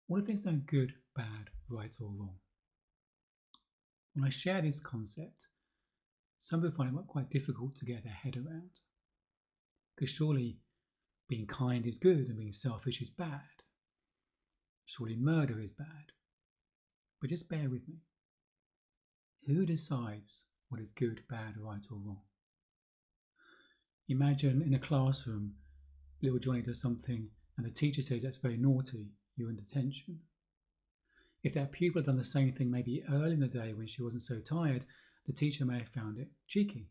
What if there's no good, bad, right or wrong? When I share this concept, some people find it quite difficult to get their head around. Because surely being kind is good and being selfish is bad. Surely murder is bad. But just bear with me. Who decides what is good, bad, right or wrong? Imagine in a classroom, little Johnny does something and the teacher says that's very naughty, you're in detention. If that pupil had done the same thing maybe early in the day when she wasn't so tired, the teacher may have found it cheeky.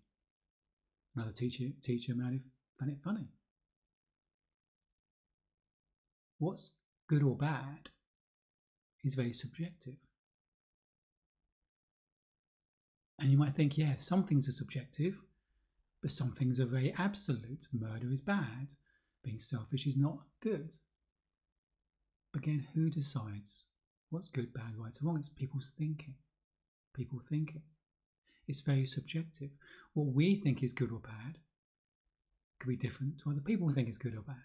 Another teacher may have found it funny. What's good or bad is very subjective. And you might think, yeah, some things are subjective, but some things are very absolute. Murder is bad. Being selfish is not good. But again, who decides what's good, bad, right or wrong? It's people's thinking. People thinking. It's very subjective. What we think is good or bad could be different to other people think is good or bad.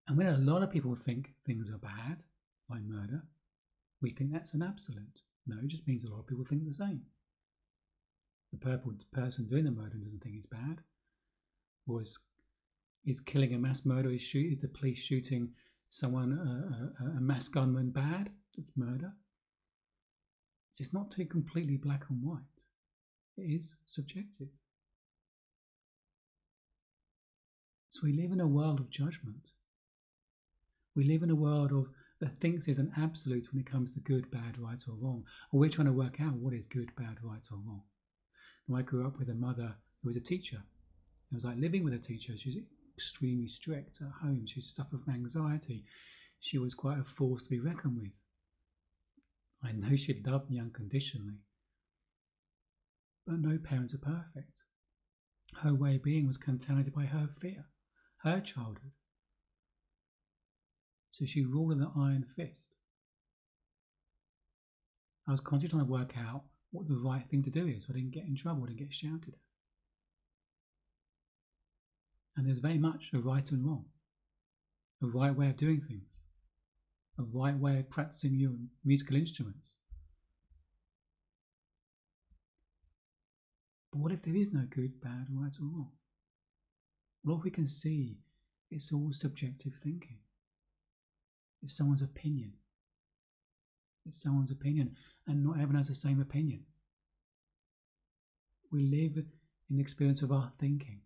And when a lot of people think things are bad, like murder, we think that's an absolute. No, it just means a lot of people think the same. The person doing the murder doesn't think it's bad. Or is killing a mass murderer, is the police shooting someone, a mass gunman, bad? It's murder. It's just not too completely black and white. It is subjective. So we live in a world of judgment. We live in a world that thinks there's an absolute when it comes to good, bad, right or wrong. Or we're trying to work out what is good, bad, right or wrong. Now, I grew up with a mother who was a teacher. It was like living with a teacher. She was extremely strict at home. She suffered from anxiety. She was quite a force to be reckoned with. I know she loved me unconditionally. But no parents are perfect. Her way of being was contaminated by her fear, her childhood. So she ruled with an iron fist. I was constantly trying to work out what the right thing to do is so I didn't get in trouble, I didn't get shouted at. And there's very much a right and wrong, a right way of doing things, a right way of practicing your musical instruments. But what if there is no good, bad, right or wrong? What if we can see it's all subjective thinking? It's someone's opinion. It's someone's opinion, and not everyone has the same opinion. We live in the experience of our thinking.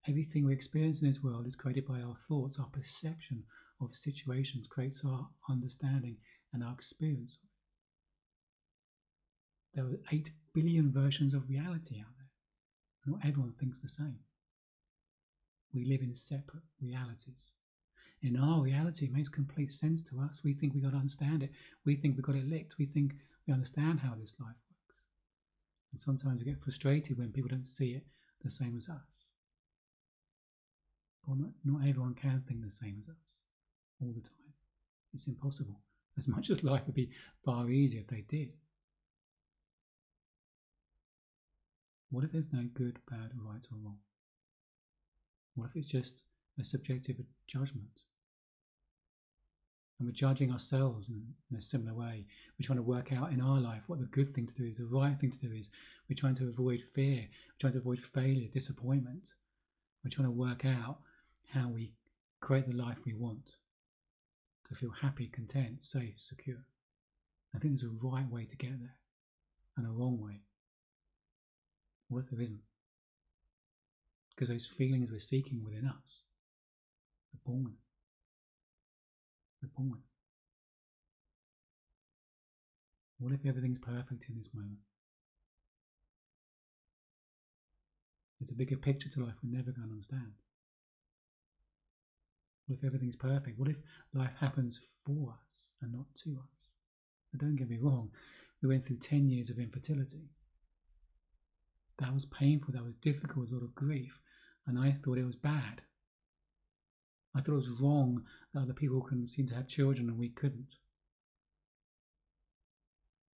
Everything we experience in this world is created by our thoughts. Our perception of situations creates our understanding and our experience. There are 8 billion versions of reality out there. Not everyone thinks the same. We live in separate realities. In our reality, it makes complete sense to us. We think we got to understand it. We think we got it licked. We think we understand how this life works. And sometimes we get frustrated when people don't see it the same as us. But not everyone can think the same as us all the time. It's impossible. As much as life would be far easier if they did. What if there's no good, bad, right or wrong? What if it's just a subjective judgment? And we're judging ourselves in a similar way. We're trying to work out in our life what the good thing to do is, the right thing to do is. We're trying to avoid fear. We're trying to avoid failure, disappointment. We're trying to work out how we create the life we want to feel happy, content, safe, secure. I think there's a right way to get there and a wrong way. What if there isn't? Because those feelings we're seeking within us are born. We're born. What if everything's perfect in this moment? There's a bigger picture to life we're never going to understand. What if everything's perfect? What if life happens for us and not to us? But don't get me wrong, we went through 10 years of infertility. That was painful, that was difficult, a lot of grief, and I thought it was bad. I thought it was wrong that other people can seem to have children and we couldn't.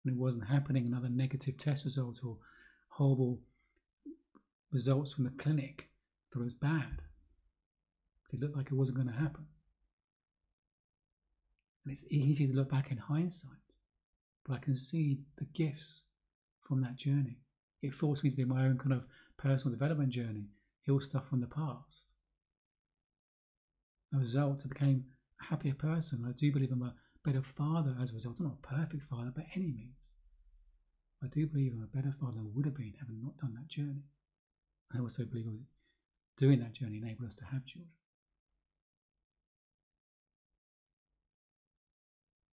And it wasn't happening, another negative test result or horrible results from the clinic. I thought it was bad. It looked like it wasn't going to happen. And it's easy to look back in hindsight, but I can see the gifts from that journey. It forced me to do my own kind of personal development journey, heal stuff from the past. As a result, I became a happier person. I do believe I'm a better father as a result. I'm not a perfect father by any means. I do believe I'm a better father than I would have been having not done that journey. I also believe doing that journey enabled us to have children.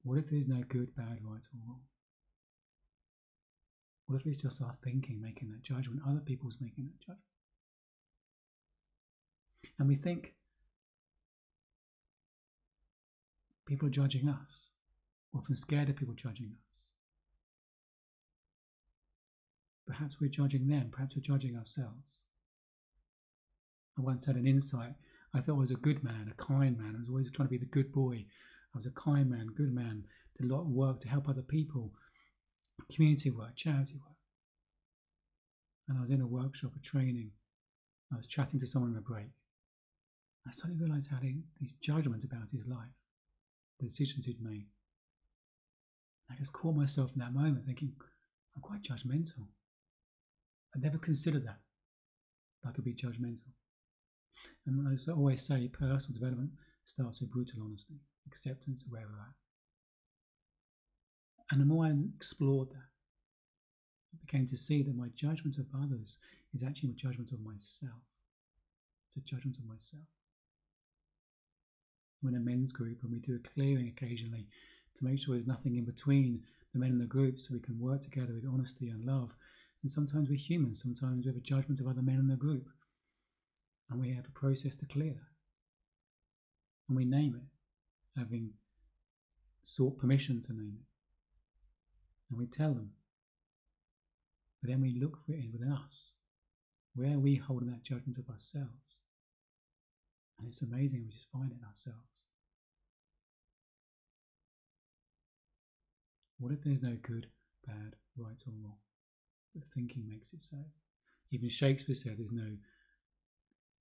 What if there's no good, bad, right or wrong? What if it's just our thinking making that judgment, other people's making that judgment? And we think people are judging us. We're often scared of people judging us. Perhaps we're judging them, perhaps we're judging ourselves. I once had an insight. I thought I was a good man, a kind man. I was always trying to be the good boy. I was a kind man, good man, did a lot of work to help other people, community work, charity work. And I was in a workshop, a training. I was chatting to someone on a break. I suddenly realised how these judgments about his life, the decisions he'd made. I just caught myself in that moment thinking, I'm quite judgmental. I'd never considered that I could be judgmental. And as I always say, personal development starts with brutal honesty, acceptance of where we're at. And the more I explored that, I became to see that my judgment of others is actually a judgment of myself. It's a judgment of myself. We're in a men's group and we do a clearing occasionally to make sure there's nothing in between the men in the group so we can work together with honesty and love. And sometimes we're human, sometimes we have a judgment of other men in the group. And we have a process to clear that. And we name it, having sought permission to name it. And we tell them. But then we look for it within us. Where are we holding that judgment of ourselves? And it's amazing, we just find it in ourselves. What if there's no good, bad, right or wrong? But thinking makes it so. Even Shakespeare said there's no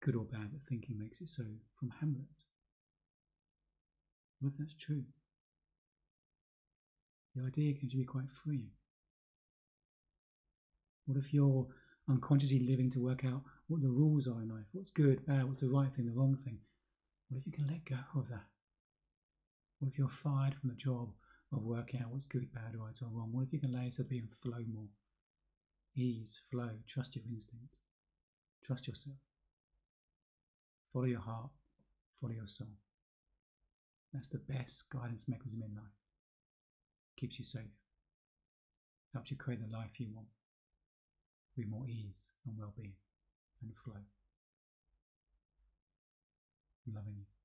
good or bad, but thinking makes it so, from Hamlet. What if that's true? The idea can be quite freeing. What if you're unconsciously living to work out what the rules are in life? What's good, bad, what's the right thing, the wrong thing? What if you can let go of that? What if you're fired from the job of working out what's good, bad, right or wrong? What if you can allow yourself to be in flow more? Ease, flow, trust your instinct. Trust yourself. Follow your heart, follow your soul. That's the best guidance mechanism in life. Keeps you safe. Helps you create the life you want. With more ease and well-being and flow. I'm loving you.